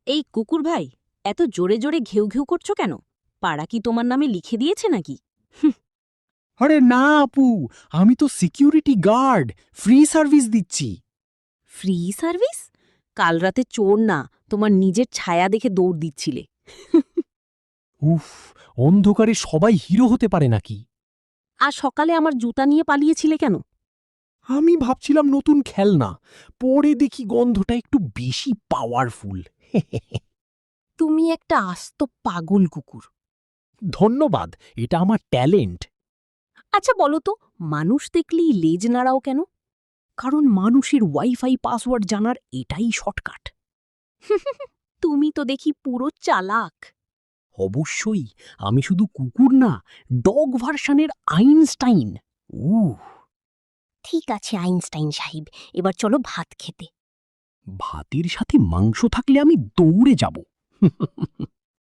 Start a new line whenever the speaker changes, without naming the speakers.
এই কুকুর ভাই, এত জোরে জোরে ঘেউ ঘেউ করছো কেন? পাড়া কি তোমার নামে লিখে দিয়েছে নাকি?
আরে না আপু, আমি তো সিকিউরিটি গার্ড, ফ্রি সার্ভিস দিচ্ছি।
Free service? কাল রাতে চোর না, তোমার নিজের ছায়া দেখে দৌড় দিচ্ছিলে।
উফ, অন্ধকারে সবাই হিরো হতে পারে নাকি?
আর সকালে আমার জুতা নিয়ে পালিয়েছিলে কেন?
আমি ভাবছিলাম নতুন খেলনা, পরে দেখি গন্ধটা একটু বেশি পাওয়ারফুল।
তুমি একটা আস্ত পাগল কুকুর।
ধন্যবাদ, এটা আমার ট্যালেন্ট।
আচ্ছা বলো তো, মানুষ দেখলেই লেজ নাড়াও কেন? কারণ মানুষের ওয়াইফাই পাসওয়ার্ড জানার এটাই শর্টকাট। তুমি তো দেখি পুরো চালাক।
অবশ্যই, আমি শুধু কুকুর না, ডগ ভার্সনের আইনস্টাইন।
ঠিক আছে আইনস্টাইন সাহেব, এবার চলো ভাত খেতে।
ভাতের সাথে মাংস থাকলে আমি দৌড়ে যাব।